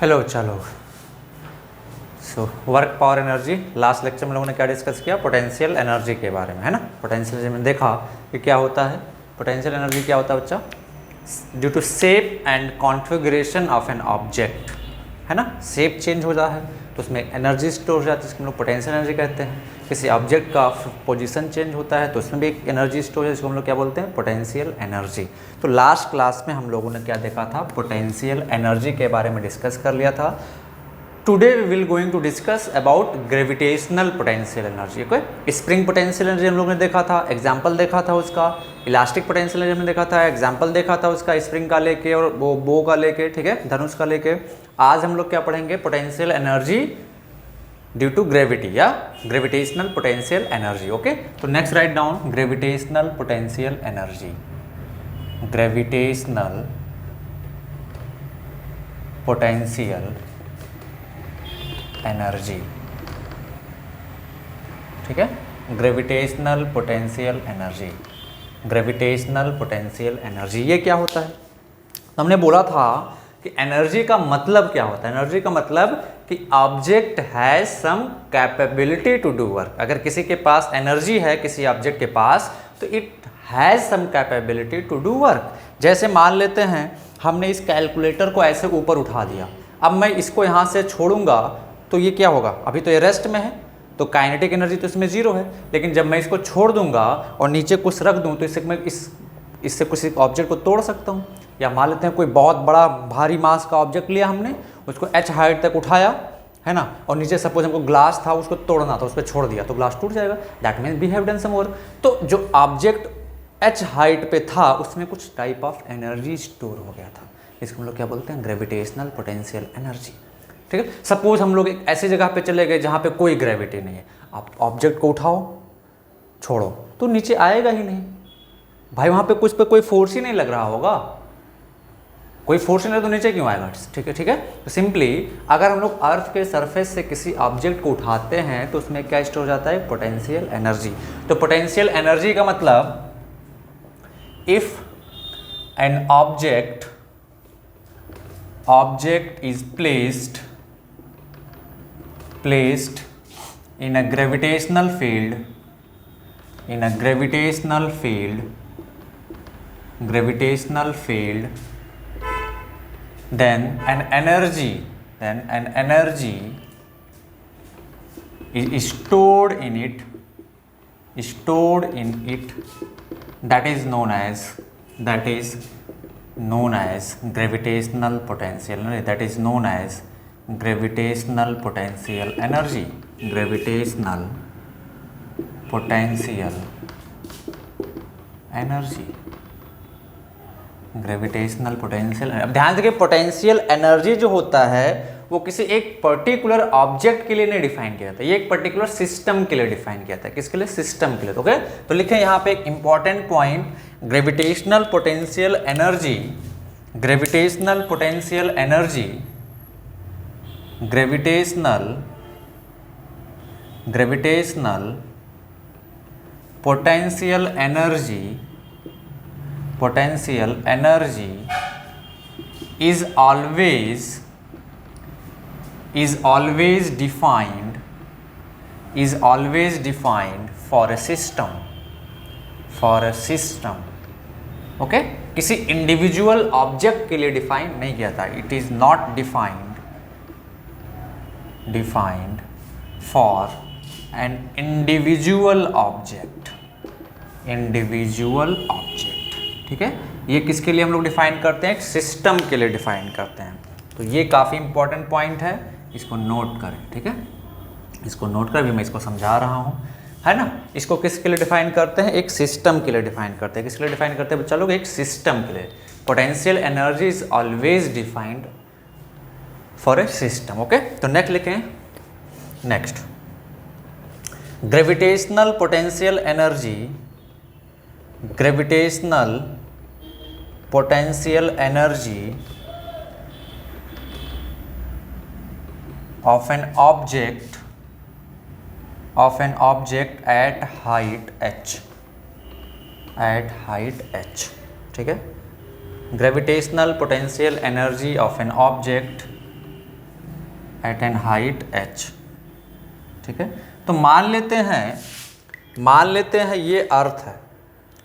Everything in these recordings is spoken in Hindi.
हेलो चलो। Work power energy, last lecture में लोगों ने क्या डिस्कस किया? पोटेंशियल एनर्जी के बारे में, है ना। पोटेंशियल एनर्जी में देखा कि क्या होता है। पोटेंशियल एनर्जी क्या होता है बच्चा? Due to shape and configuration of an object, है ना। शेप चेंज हो जाता है तो उसमें एनर्जी स्टोर हो जाती है, जिसको हम लोग पोटेंशियल एनर्जी कहते हैं। किसी ऑब्जेक्ट का पोजीशन चेंज होता है तो उसमें भी एक एनर्जी स्टोर है, जिसको हम लोग क्या बोलते हैं? Potential energy. तो लास्ट क्लास में हम लोगों ने क्या देखा था? पोटेंशियल एनर्जी के बारे में डिस्कस कर लिया था। Today we will going to discuss about gravitational potential energy. Okay, spring potential energy हम लोगों ने देखा था, एग्जाम्पल देखा था उसका। इलास्टिक पोटेंशियल एनर्जी हमने देखा था, एग्जाम्पल देखा था उसका स्प्रिंग का लेके और वो बो का लेके, ठीक है, धनुष का लेके। आज हम लोग क्या पढ़ेंगे? Potential energy due to gravity या ग्रेविटेशनल पोटेंशियल एनर्जी। ओके, तो next write down gravitational potential energy. Gravitational potential energy, ठीक है। Gravitational potential energy, gravitational potential energy, ये क्या होता है? तो हमने बोला था कि एनर्जी का मतलब क्या होता है? एनर्जी का मतलब कि object has some capability to do work. अगर किसी के पास एनर्जी है, किसी ऑब्जेक्ट के पास, तो it has some capability to do work. जैसे मान लेते हैं हमने इस कैलकुलेटर को ऐसे ऊपर उठा दिया, अब मैं इसको यहाँ से छोड़ूंगा तो ये क्या होगा? अभी तो ये रेस्ट में है तो काइनेटिक एनर्जी तो इसमें जीरो है, लेकिन जब मैं इसको छोड़ दूंगा और नीचे कुछ रख दूं तो इससे मैं इससे किसी ऑब्जेक्ट को तोड़ सकता हूं। या मान लेते हैं कोई बहुत बड़ा भारी मास का ऑब्जेक्ट लिया हमने, उसको h हाइट तक उठाया, है ना, और नीचे सपोज हमको ग्लास था, उसको तोड़ना था, उस पर छोड़ दिया तो ग्लास टूट जाएगा। That means we have done some work. तो जो ऑब्जेक्ट h हाइट पे था उसमें कुछ टाइप ऑफ एनर्जी स्टोर हो गया था, इसको हम लोग क्या बोलते हैं? ग्रेविटेशनल पोटेंशियल एनर्जी, ठीक है। सपोज हम लोग एक ऐसी जगह पे चले गए जहाँ पे कोई ग्रेविटी नहीं है, आप ऑब्जेक्ट को उठाओ छोड़ो तो नीचे आएगा ही नहीं भाई, वहाँ पे कुछ पे कोई फोर्स ही नहीं लग रहा होगा, कोई फोर्स नहीं तो नीचे क्यों आएगा? ठीक है, ठीक है। तो सिंपली अगर हम लोग अर्थ के सरफेस से किसी ऑब्जेक्ट को उठाते हैं तो उसमें क्या स्टोर हो जाता है? Potential energy. तो पोटेंशियल एनर्जी का मतलब if an object is placed in a gravitational field, then an energy is stored in it that is known as gravitational potential, that is known as gravitational potential energy, gravitational potential energy, gravitational potential. अब ध्यान देखिए, पोटेंशियल एनर्जी जो होता है वो किसी एक पर्टिकुलर ऑब्जेक्ट के लिए नहीं डिफाइन किया जाता है, ये एक पर्टिकुलर सिस्टम के लिए डिफाइन किया जाता है। किसके लिए? सिस्टम के लिए। तो ओके, तो लिखें यहाँ पे एक important point, gravitational potential energy, gravitational potential energy, gravitational potential energy is always defined for a system, okay. किसी इंडिविजुअल ऑब्जेक्ट के लिए डिफाइन नहीं किया था। It is not defined for an individual object, ठीक है। ये किसके लिए हम लोग डिफाइन करते हैं? एक सिस्टम के लिए डिफाइन करते हैं। तो ये काफ़ी इंपॉर्टेंट पॉइंट है, इसको नोट करें, ठीक है। इसको नोट कर, भी मैं इसको समझा रहा हूँ, है ना। इसको किसके लिए डिफाइन करते हैं? एक सिस्टम के लिए डिफाइन करते हैं। किसके लिए डिफाइन करते हैं बच्चा लोग? एक सिस्टम के लिए। Potential energy is always defined for a system, okay. तो नेक्स्ट लिखें, next gravitational potential energy, gravitational potential energy of an object at height h, ठीक है। Gravitational potential energy of an object at an height h, ठीक है। तो मान लेते हैं ये अर्थ है,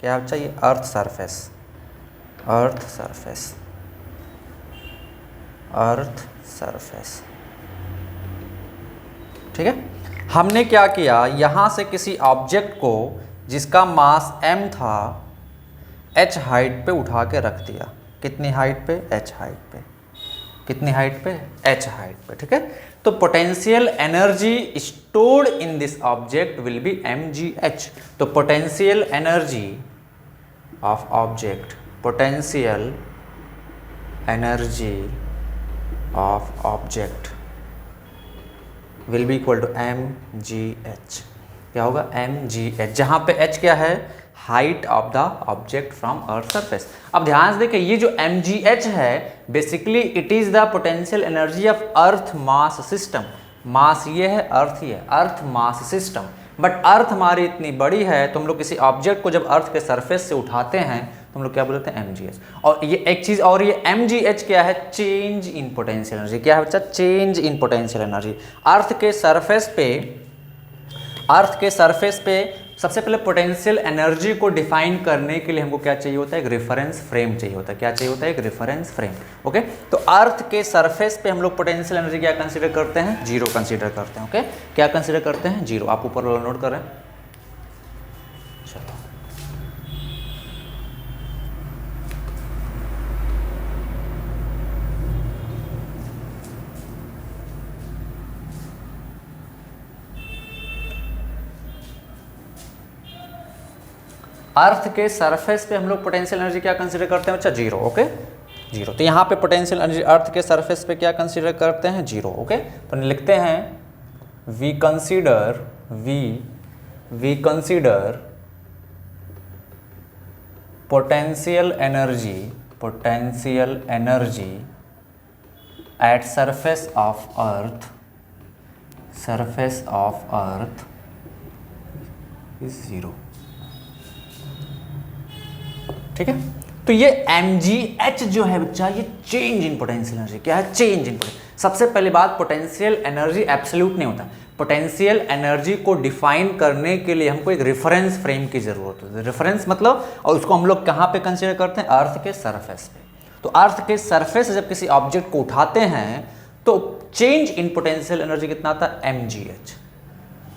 क्या बच्चा, ये अर्थ सरफेस, अर्थ सरफेस, ठीक है। हमने क्या किया, यहाँ से किसी ऑब्जेक्ट को जिसका मास m था h हाइट पे उठा के रख दिया। कितनी हाइट पे, h हाइट पे। कितनी हाइट पे, h हाइट पे, ठीक है। तो potential energy stored in this object will be mgh। तो potential energy of object, potential energy of object will be equal to mgh। क्या होगा, mgh, जहाँ पे h क्या है, height of the object from earth surface. अब ध्यान से देखिए, ये जो mgh है basically it is the potential energy of earth mass system. Mass ये है, अर्थ ये है, अर्थ मास सिस्टम। बट अर्थ हमारी इतनी बड़ी है तो हम लोग किसी ऑब्जेक्ट को जब अर्थ के सरफेस से उठाते हैं तो हम लोग क्या बोलते हैं, mgh। और ये एक चीज और, ये mgh क्या है, चेंज इन पोटेंशियल एनर्जी। क्या है बच्चा, चेंज इन पोटेंशियल एनर्जी। अर्थ के सरफेस पे सबसे पहले पोटेंशियल एनर्जी को डिफाइन करने के लिए हमको क्या चाहिए होता है, एक रेफरेंस फ्रेम चाहिए होता है। क्या चाहिए होता है, एक रेफरेंस फ्रेम। ओके, तो अर्थ के सरफेस पे हम लोग पोटेंशियल एनर्जी क्या कंसीडर करते हैं, जीरो कंसीडर करते हैं। ओके, क्या कंसीडर करते हैं, जीरो। आप ऊपर वाला नोट कर रहे हैं। चलो, अर्थ के सरफेस पे हम लोग पोटेंशियल एनर्जी क्या कंसीडर करते हैं बच्चा, जीरो। Okay, zero. तो यहाँ पे पोटेंशियल एनर्जी अर्थ के सरफेस पे क्या कंसीडर करते हैं, जीरो। ओके, तो लिखते हैं we consider potential energy at surface of earth is zero. ठीक है, तो ये mgh जो है बच्चा, ये चेंज इन पोटेंशियल एनर्जी। क्या है, चेंज इन पोटेंशियल। सबसे पहली बात, पोटेंशियल एनर्जी एब्सोल्यूट नहीं होता। पोटेंशियल एनर्जी को डिफाइन करने के लिए हमको एक रेफरेंस फ्रेम की जरूरत होती है। रेफरेंस मतलब, और उसको हम लोग कहाँ पे कंसीडर करते हैं, अर्थ के सरफेस पे। तो अर्थ के सरफेस से जब किसी ऑब्जेक्ट को उठाते हैं तो चेंज इन पोटेंशियल एनर्जी कितना आता है, mgh।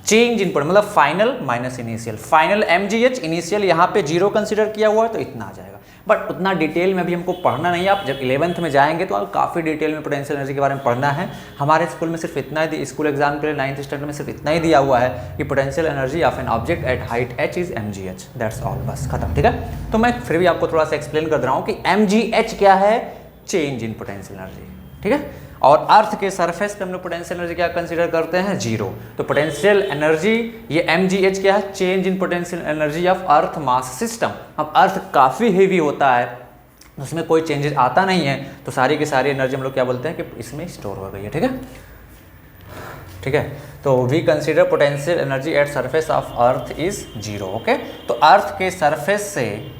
चेंज इन मतलब final minus initial. Final mgh, initial यहाँ पे जीरो कंसीडर किया हुआ है तो इतना आ जाएगा। बट उतना डिटेल में अभी हमको पढ़ना नहीं है। आप जब 11th में जाएंगे तो काफ़ी डिटेल में पोटेंशियल एनर्जी के बारे में पढ़ना है। हमारे स्कूल में सिर्फ इतना ही, स्कूल एग्जाम के लिए 9th स्टैंडर्ड में सिर्फ इतना ही दिया हुआ है कि potential energy of an object eight height h is mgh। That's all, बस खत्म। ठीक है, तो मैं फिर भी आपको थोड़ा सा एक्सप्लेन कर रहा हूँ कि mgh क्या है, चेंज इन पोटेंशियल एनर्जी। ठीक है, और अर्थ के सरफेस पे हम लोग पोटेंशियल एनर्जी क्या कंसीडर करते हैं, जीरो। तो पोटेंशियल एनर्जी ये mgh क्या है, change in potential energy of earth mass system. अब अर्थ काफ़ी हेवी होता है, उसमें कोई चेंजेस आता नहीं है, तो सारी की सारी एनर्जी हम लोग क्या बोलते हैं कि इसमें स्टोर हो गई है। ठीक है, ठीक है, तो we consider potential energy at surface of earth is zero. Okay, तो अर्थ के सरफेस से,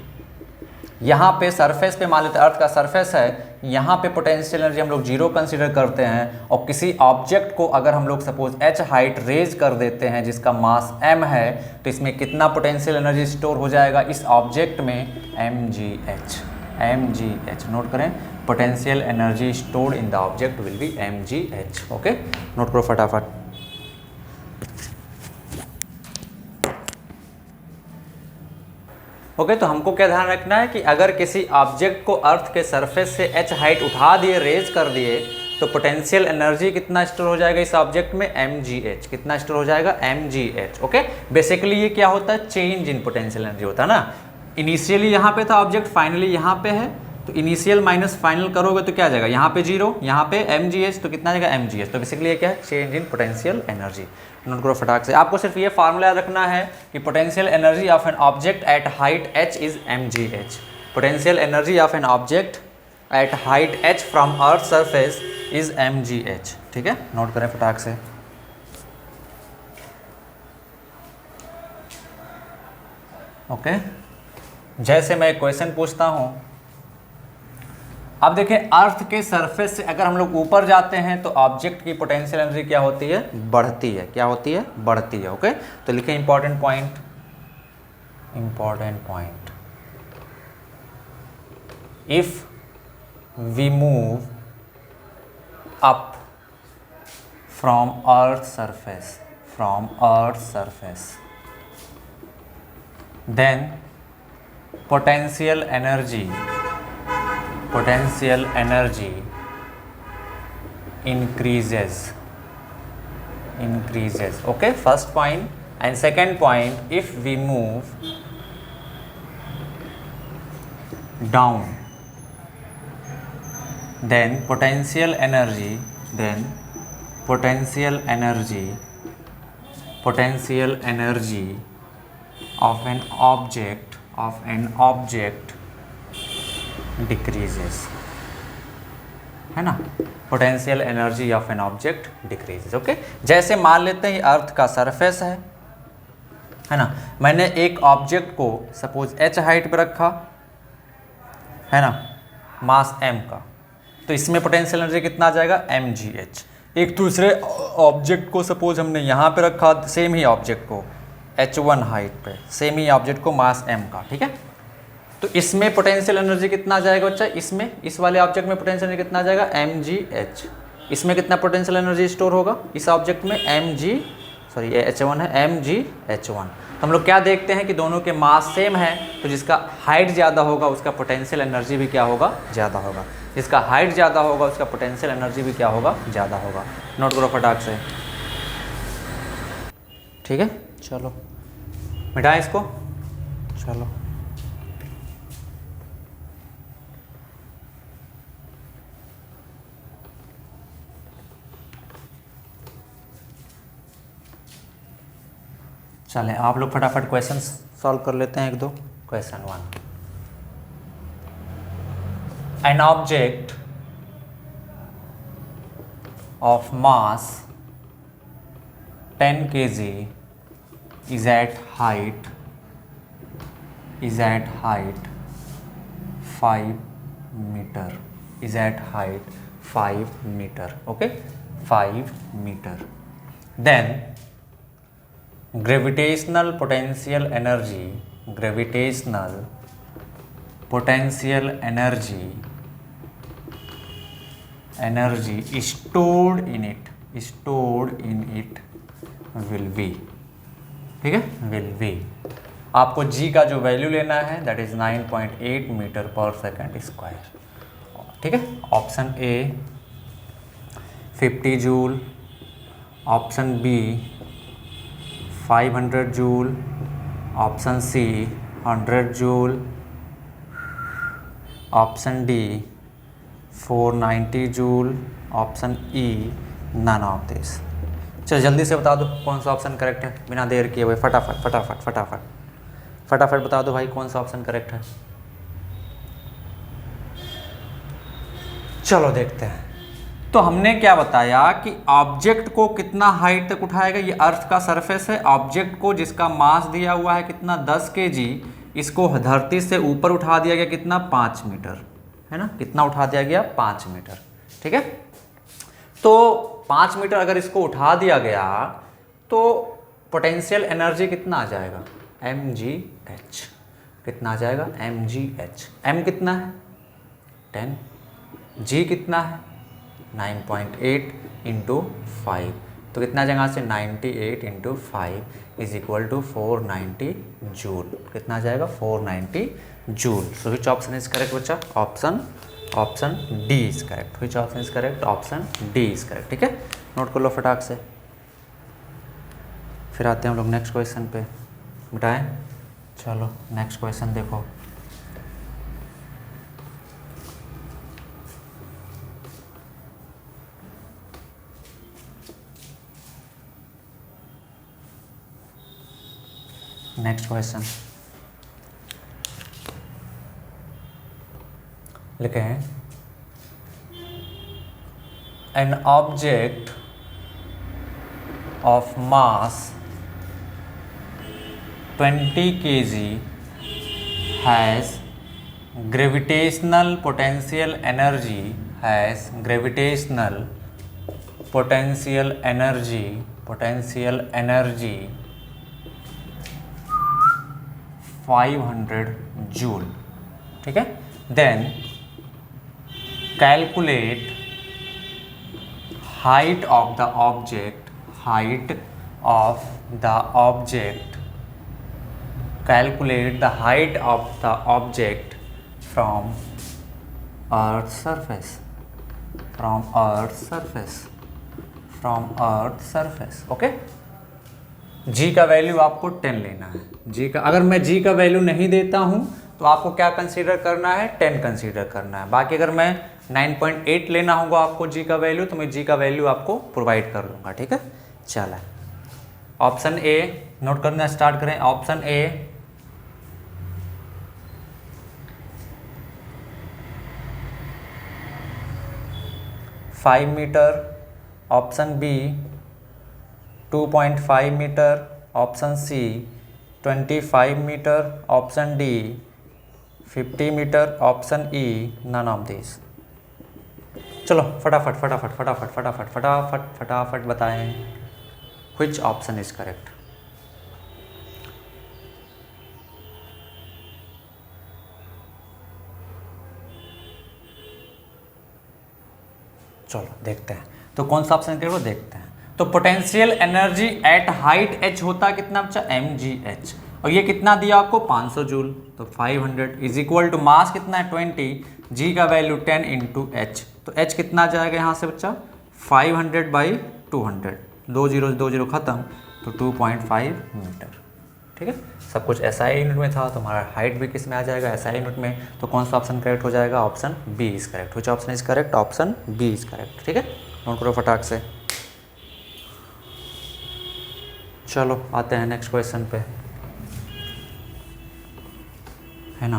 यहाँ पे सरफेस पे मान लेते हैं अर्थ का सरफेस है, यहाँ पे पोटेंशियल एनर्जी हम लोग जीरो कंसीडर करते हैं। और किसी ऑब्जेक्ट को अगर हम लोग सपोज h हाइट रेज कर देते हैं जिसका मास m है, तो इसमें कितना पोटेंशियल एनर्जी स्टोर हो जाएगा इस ऑब्जेक्ट में, mgh। नोट करें, potential energy stored in the object will be mgh। Okay, note करो फटाफट। ओके, तो हमको क्या ध्यान रखना है कि अगर किसी ऑब्जेक्ट को अर्थ के सरफेस से h हाइट उठा दिए, रेज कर दिए, तो पोटेंशियल एनर्जी कितना स्टोर हो जाएगा इस ऑब्जेक्ट में, mgh। कितना स्टोर हो जाएगा, mgh। ओके, बेसिकली ये क्या होता है, चेंज इन पोटेंशियल एनर्जी होता है ना। इनिशियली यहाँ पे था ऑब्जेक्ट, फाइनली यहाँ पे है, तो इनिशियल माइनस फाइनल करोगे तो क्या आ जाएगा, यहाँ पे जीरो, यहाँ पे mgh, तो कितना आ जाएगा, mgh। तो बेसिकली ये क्या है, change in potential energy. Note करो फटाक से। आपको सिर्फ ये फार्मूला याद रखना है कि potential energy of an object eight height h is mgh। Potential energy of an object eight height h from earth surface is mgh। ठीक है, नोट करें फटाक से। ओके, जैसे मैं क्वेश्चन पूछता हूँ, अब देखें, अर्थ के सरफेस से अगर हम लोग ऊपर जाते हैं तो ऑब्जेक्ट की पोटेंशियल एनर्जी क्या होती है? बढ़ती है। क्या होती है? बढ़ती है। ओके, तो लिखें important point, important point, if we move up from earth surface, from earth surface, then potential energy increases. Okay, first point. And second point, if we move down, then potential energy of an object decreases, है ना? Potential energy of an object decreases. Okay, जैसे मान लेते हैं अर्थ का सरफेस है ना, मैंने एक ऑब्जेक्ट को सपोज h हाइट पे रखा है ना, मास m का, तो इसमें पोटेंशियल एनर्जी कितना आ जाएगा? mgh। एक दूसरे ऑब्जेक्ट को सपोज हमने यहाँ पे रखा, सेम ही ऑब्जेक्ट को h1 हाइट पे, सेम ही ऑब्जेक्ट को मास m का, ठीक है, तो इसमें पोटेंशियल एनर्जी कितना आ जाएगा बच्चा? इसमें, इस वाले ऑब्जेक्ट में पोटेंशियल एनर्जी कितना आ जाएगा? mgh। इसमें कितना पोटेंशियल एनर्जी स्टोर होगा इस ऑब्जेक्ट में? ये h1 है, mgh1। तो हम लोग क्या देखते हैं कि दोनों के मास सेम है, तो जिसका हाइट ज़्यादा होगा उसका पोटेंशियल एनर्जी भी क्या होगा? ज़्यादा होगा। जिसका हाइट ज़्यादा होगा उसका पोटेंशियल एनर्जी भी क्या होगा? ज़्यादा होगा। नोट करो फटाक से, ठीक है। चलो मिटाएं इसको, चलो चलें, आप लोग फटाफट क्वेश्चन सॉल्व कर लेते हैं, एक दो। Question 1, N object of mass 10 kg is at height 5 meter, is at height 5 meter, okay, 5 meter. Then gravitational potential energy stored in it will be, ठीक है, विल बी। आपको जी का जो वैल्यू लेना है that is 9.8 metre per second square, ठीक है। Option A 50 joule, option B 500 joule, option C 100 joule, option D 490 joule, option E none of this. चलो जल्दी से बता दो कौन सा ऑप्शन करेक्ट है, बिना देर किए हुए फटाफट बता दो भाई कौन सा ऑप्शन करेक्ट है। चलो देखते हैं। तो हमने क्या बताया कि ऑब्जेक्ट को कितना हाइट तक उठाएगा, ये अर्थ का सरफेस है, ऑब्जेक्ट को जिसका मास दिया हुआ है कितना 10 kg, इसको धरती से ऊपर उठा दिया गया कितना 5 मीटर, है ना, कितना उठा दिया गया 5 मीटर, ठीक है। तो 5 मीटर अगर इसको उठा दिया गया तो पोटेंशियल एनर्जी कितना आ जाएगा? mgh। कितना आ जाएगा? mgh। m कितना है? 10, g कितना है? 9.8 इंटू 5, तो कितना आ जाएगा से 98 into 5 is equal to 490 joule. कितना आ जाएगा? 490 joule. So which option is correct बच्चा? Option D is correct. Which option is correct? Option D is correct, ठीक है। नोट कर लो फटाक से, फिर आते हैं हम लोग नेक्स्ट क्वेश्चन पे। मिटाएं, चलो नेक्स्ट क्वेश्चन देखो। नेक्स्ट क्वेश्चन लिखे हैं, an object of mass 20 kg has gravitational potential energy has gravitational potential energy 500 joule, ठीक है। Then calculate height of the object, calculate the height of the object from earth surface, okay. G का वैल्यू आपको 10 लेना है। जी का, अगर मैं जी का वैल्यू नहीं देता हूँ तो आपको क्या कंसीडर करना है, 10 कंसीडर करना है। बाकी अगर मैं 9.8 लेना होगा आपको जी का वैल्यू, तो मैं जी का वैल्यू आपको प्रोवाइड कर दूंगा, ठीक है। चला, ऑप्शन ए नोट करना स्टार्ट करें। Option A 5 metre, option B 2.5 metre, option C 25 metre, option D 50 metre, option E none of this. चलो फटाफट बताएं व्हिच ऑप्शन इज करेक्ट। चलो देखते हैं तो कौन सा ऑप्शन करें वो देखते हैं। तो potential energy eight height h होता है कितना बच्चा, mgh, और ये कितना दिया आपको 500 जूल, तो 500 इज इक्वल टू मास कितना है 20, g का वैल्यू 10 इंटू h, तो h कितना आ जाएगा यहाँ से बच्चा 500 बाई 200, 2 0 खत्म, तो 2.5 मीटर, ठीक है। सब कुछ SI यूनिट में था, तो हमारा हाइट भी किस में आ जाएगा, SI यूनिट में। तो कौन सा ऑप्शन करेक्ट हो जाएगा, option B is correct. Which option is correct, option B is correct, ठीक है। नोट करो फटाक से। चलो आते हैं नेक्स्ट क्वेश्चन पे, है ना।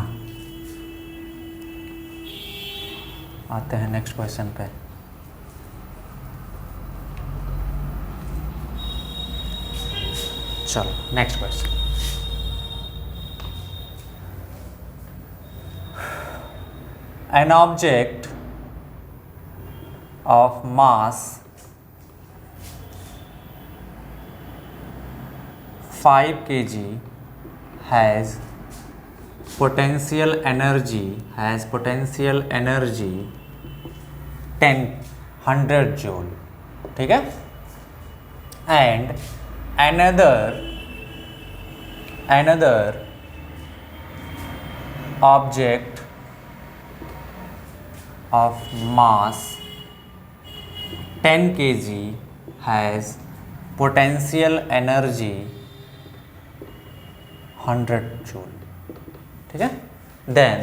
आते हैं नेक्स्ट क्वेश्चन पे। चलो next question, an object of mass 5 kg has potential energy 100 joule, ठीक है। and another object of mass 10 kg has potential energy 100 joule, ठीक है। then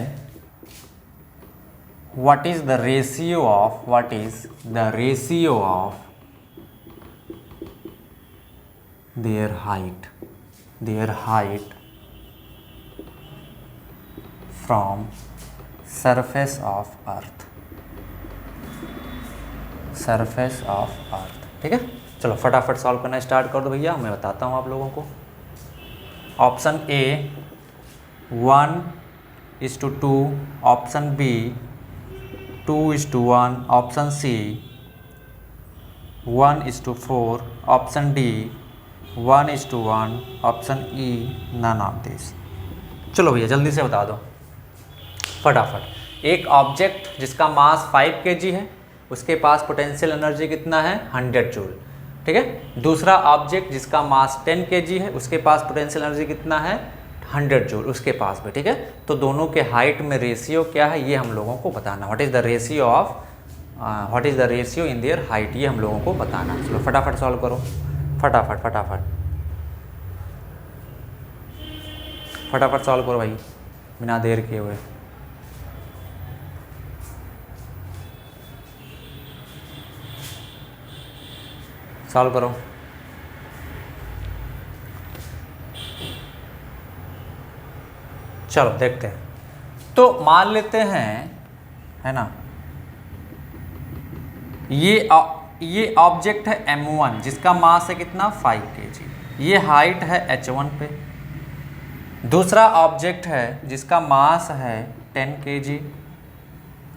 what is the ratio of their height from surface of earth, ठीक है। चलो फटाफट सॉल्व करना स्टार्ट कर दो भैया, मैं बताता हूँ आप लोगों को। Option A 1:2, option B 2:1, option C 1:4, option D 1:1, option E none of this. चलो भैया जल्दी से बता दो फटाफट। एक ऑब्जेक्ट जिसका मास 5 kg है, उसके पास पोटेंशियल एनर्जी कितना है 100 जूल, ठीक है। दूसरा ऑब्जेक्ट जिसका मास 10 kg है, उसके पास पोटेंशियल एनर्जी कितना है 100 जूल, उसके पास भी, ठीक है। तो दोनों के हाइट में रेशियो क्या है ये हम लोगों को बताना। What is the ratio in their height, ये हम लोगों को बताना। चलो फटाफट सॉल्व करो, फटाफट सॉल्व करो भाई, बिना देर किए हुए। सॉल्व करो। चलो देखते हैं। तो मान लेते हैं, है ना, ये ऑब्जेक्ट है M1 जिसका मास है कितना 5 kg, ये हाइट है H1 पे। दूसरा ऑब्जेक्ट है जिसका मास है 10 kg,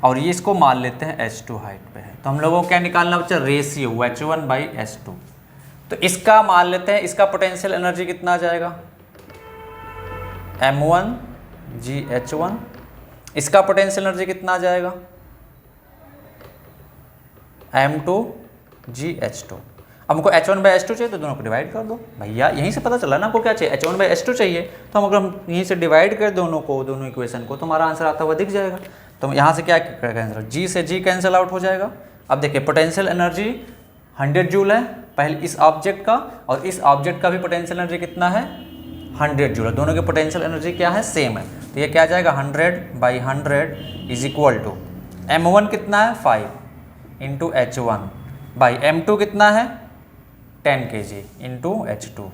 और ये इसको मान लेते हैं H2 हाइट पे है। तो हम लोगों को क्या निकालना बच्चा, रेशियो H1/H2। तो इसका मान लेते हैं, इसका पोटेंशियल एनर्जी कितना आ जाएगा, M1GH1। इसका पोटेंशियल एनर्जी कितना आ जाएगा, M2GH2। अब हमको H1/H2 चाहिए तो दोनों को डिवाइड कर दो भैया, यहीं से पता चला ना आपको क्या चाहिए, H1/H2 चाहिए। तो अगर हम यहीं से डिवाइड कर दोनों को, दोनों इक्वेशन को, तो हमारा आंसर आता हुआ दिख जाएगा। तो यहाँ से क्या कैंसिल, G से G कैंसिल आउट हो जाएगा। अब देखिए पोटेंशियल एनर्जी 100 जूल है पहले इस ऑब्जेक्ट का, और इस ऑब्जेक्ट का भी पोटेंशियल एनर्जी कितना है, 100 जूल है। दोनों के पोटेंशियल एनर्जी क्या है, सेम है। तो ये क्या आ जाएगा, 100/100 इज इक्वल टू M1 कितना है 5 इंटू H1/M2 कितना है 10 kg इंटू H2।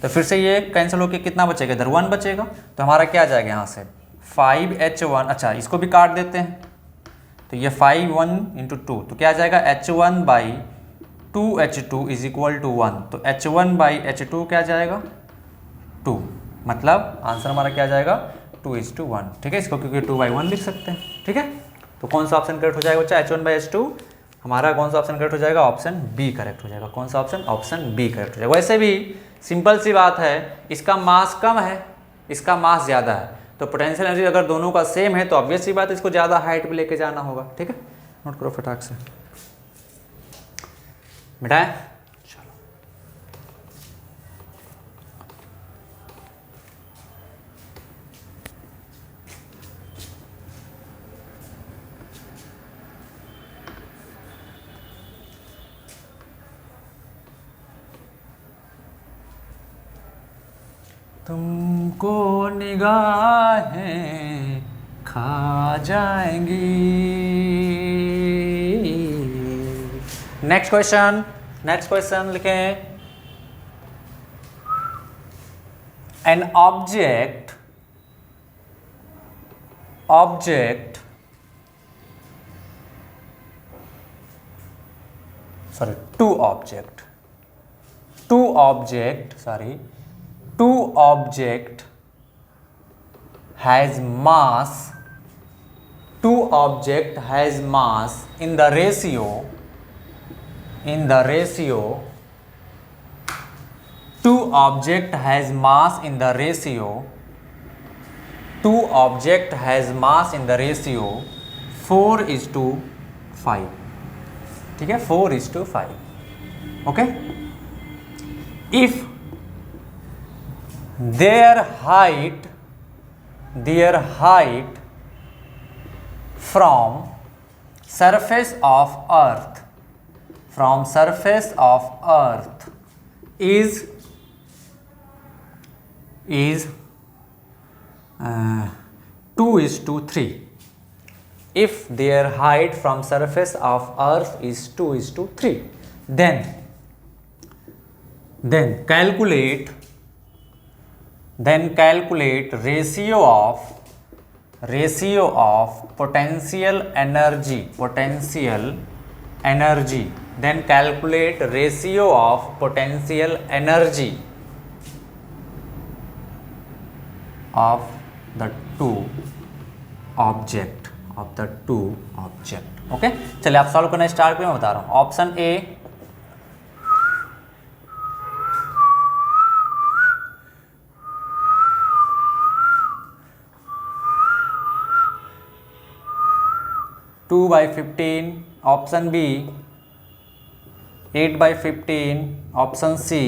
तो फिर से ये कैंसिल होकर कितना बचेगा, इधर 1 बचेगा। तो हमारा क्या आ जाएगा यहाँ से 5H1, अच्छा इसको भी काट देते हैं। तो ये 5 1 इंटू 2, तो क्या आ जाएगा H1/2H2 इज इक्वल टू 1। तो H1/H2 क्या जाएगा 2, मतलब आंसर हमारा क्या जाएगा 2:1। ठीक है, इसको क्योंकि 2/1 लिख सकते हैं। ठीक है, तो कौन सा ऑप्शन करेक्ट हो जाएगा बच्चा, H1/H2। हमारा कौन सा ऑप्शन करेक्ट हो जाएगा, ऑप्शन बी करेक्ट हो जाएगा। कौन सा ऑप्शन, ऑप्शन बी करेक्ट हो जाएगा। वैसे भी सिंपल सी बात है, इसका मास कम है, इसका मास ज़्यादा है, तो पोटेंशियल एनर्जी अगर दोनों का सेम है तो ऑब्वियस सी बात है इसको ज़्यादा हाइट पे लेके जाना होगा। ठीक है, नोट करो फटाक से मिटाए। चलो तुमको निगाहें खा जाएंगी। नेक्स्ट क्वेश्चन लिखें। An object two object has mass in the ratio two object has mass in the ratio 4:5। ठीक है, 4:5। Okay, if their height from surface of earth is 2:3, if their height from surface of earth is 2:3, then calculate ratio of potential energy, then calculate ratio of potential energy of the two object। Okay, चलिए आप सॉल्व करना स्टार्ट करें। मैं बता रहा हूँ, option A 2/15, option B 8/15, option C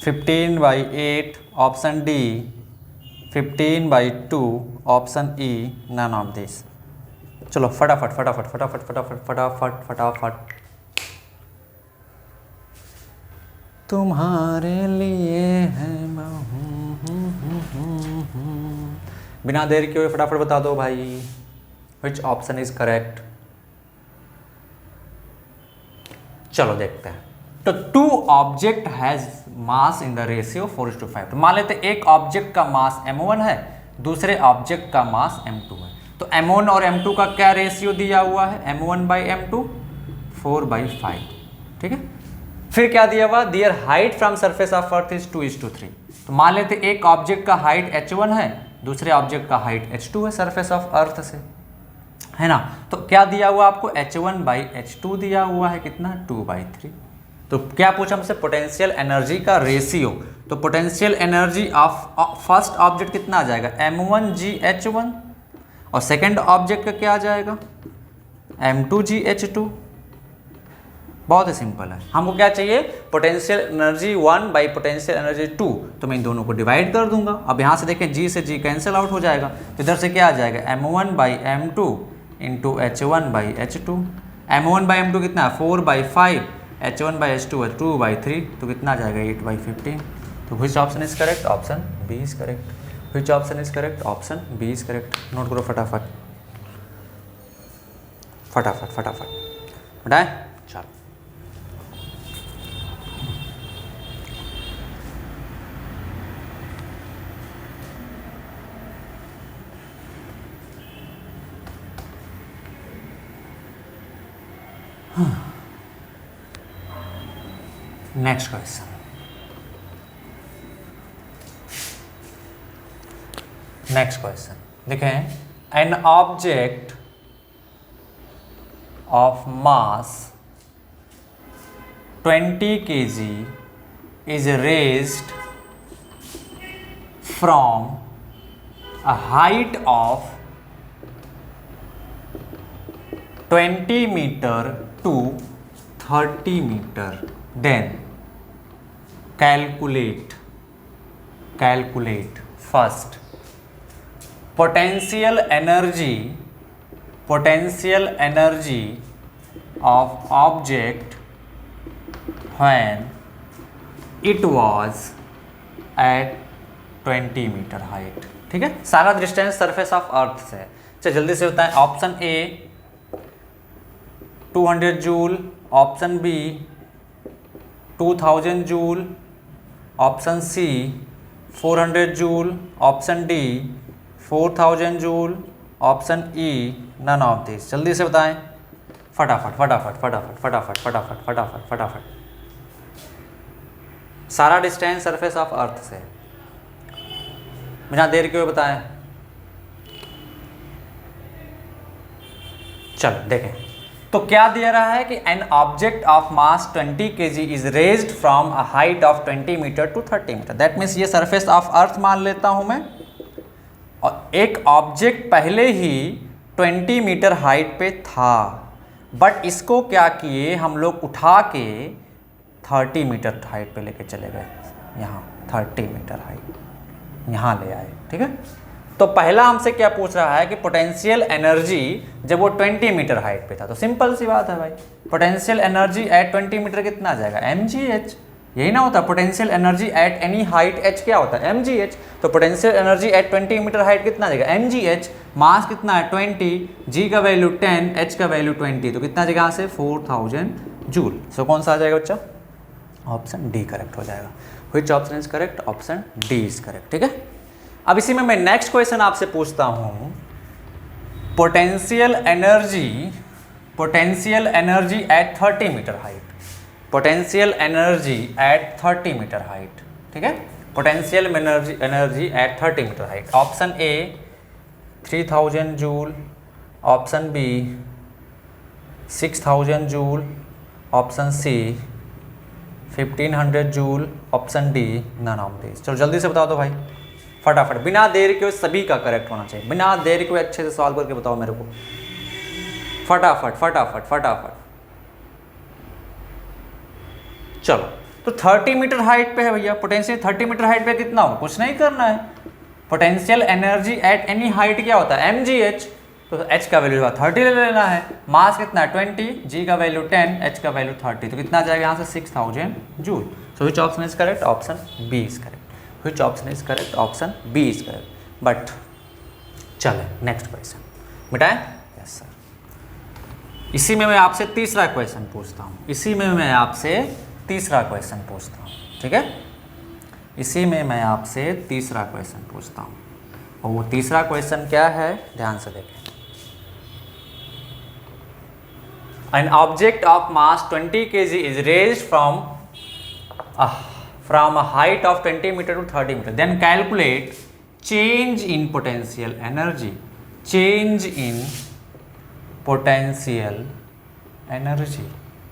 15/8, option D 15/2, option E none of this. चलो फटाफट तुम्हारे लिए है बिना देर के हुए फटाफट बता दो भाई, विच ऑप्शन इज करेक्ट। चलो देखते हैं। तो two object has mass in the ratio 4:5। तो मान लेते एक ऑब्जेक्ट का मास m1 है, दूसरे ऑब्जेक्ट का मास m2 है। तो m1 और m2 का क्या रेशियो दिया हुआ है, m1/m2 4/5। ठीक है, फिर क्या दिया हुआ, their height from surface of earth is 2:3। तो मान लेते एक ऑब्जेक्ट का हाइट h1 है, दूसरे ऑब्जेक्ट का हाइट h2 है सरफेस ऑफ अर्थ से, है ना। तो क्या दिया हुआ आपको, h1/h2 दिया हुआ है, कितना 2/3। तो क्या पूछा हमसे, पोटेंशियल एनर्जी का रेशियो। तो potential energy of first object कितना आ जाएगा, m1gh1, और सेकंड ऑब्जेक्ट का क्या आ जाएगा, m2gh2। बहुत ही सिंपल है। हमको क्या चाहिए, potential energy 1 by potential energy 2, तो मैं इन दोनों को डिवाइड कर दूंगा। अब यहाँ से देखें g से g कैंसिल आउट हो जाएगा, तो इधर से क्या आ जाएगा, m1/m2 इंटू h1/h2। m1/m2 कितना है 4/5, h1/h2 है 2/3, तो कितना आ जाएगा 8/15। तो which option is correct, option B is correct. Which option is correct, option B is correct. Note करो फटाफट फटाफट फटाफट बताए, चलो। नेक्स्ट क्वेश्चन, नेक्स्ट क्वेश्चन देखें, an object of mass 20 kg is raised from a height of 20 meter to 30 meter, then calculate first potential energy of object when it was at 20 meter height। ठीक है, सारा डिस्टेंस सरफेस ऑफ अर्थ से। चलिए जल्दी से बताएं। Option A 200 joule, option B 2000 joule, option C 400 joule, option D 4000 joule, option E none of this. जल्दी से बताएं, फटाफट फटाफट फटाफट फटाफट फटाफट फटाफट फटाफट। सारा डिस्टेंस सरफेस ऑफ अर्थ से, बिना देर के हुए बताएं। चलो देखें, तो क्या दिया रहा है कि an object of mass 20 kg is raised from a height of 20 metre to 30 metre. That means ये सरफेस ऑफ अर्थ मान लेता हूं मैं, और एक ऑब्जेक्ट पहले ही 20 मीटर हाइट पे था, बट इसको क्या किए हम लोग, उठा के 30 मीटर हाइट पे लेके चले गए। यहाँ 30 मीटर हाइट यहाँ ले आए। ठीक है, तो पहला हमसे क्या पूछ रहा है कि पोटेंशियल एनर्जी जब वो 20 मीटर हाइट पे था, तो सिंपल सी बात है भाई, पोटेंशियल एनर्जी एट 20 मीटर कितना आ जाएगा, mgh। यही ना होता, potential energy at any height h क्या होता है, mgh। तो potential energy at 20 metre height कितना आ जाएगा, mgh। मास कितना है 20, g का वैल्यू 10, h का वैल्यू 20, तो कितना आ जाएगा यहाँ से 4000 जूल। सो कौन सा आ जाएगा बच्चा, ऑप्शन डी करेक्ट हो जाएगा। विच option is correct, option D is correct. ठीक है, अब इसी में मैं नेक्स्ट क्वेश्चन आपसे पूछता हूं, potential energy at 30 metre height, potential energy at 30 metre height. ठीक है, potential energy at 30 metre height. Option A 3000 joule, option B 6000 joule, option C 1500 joule, option D none of this. चलो जल्दी से बता दो भाई फटाफट, बिना देर के, सभी का करेक्ट होना चाहिए, बिना देर के अच्छे से सॉल्व करके बताओ मेरे को, फटाफट फटाफट फटाफट। चलो, तो 30 मीटर हाइट पे है भैया, पोटेंशियल 30 मीटर हाइट पे कितना होगा, कुछ नहीं करना है। Potential energy at any height क्या होता है, mgh। तो h का वैल्यू 30 ले लेना है, मास कितना है 20, g का वैल्यू 10, h का वैल्यू 30, तो कितना आ जाएगा यहाँ से 6000 joule. So which option is correct, option B is correct. Which option is correct, option B is correct. But चले नेक्स्ट क्वेश्चन बेटा, यस सर। इसी में मैं आपसे तीसरा क्वेश्चन पूछता हूँ, इसी में मैं आपसे तीसरा क्वेश्चन पूछता हूँ। ठीक है, इसी में मैं आपसे तीसरा क्वेश्चन पूछता हूँ, और वो तीसरा क्वेश्चन क्या है, ध्यान से देखें। An object of mass 20 kg is raised from a height of 20 meter to 30 meter. Then calculate change in potential energy, change in potential energy,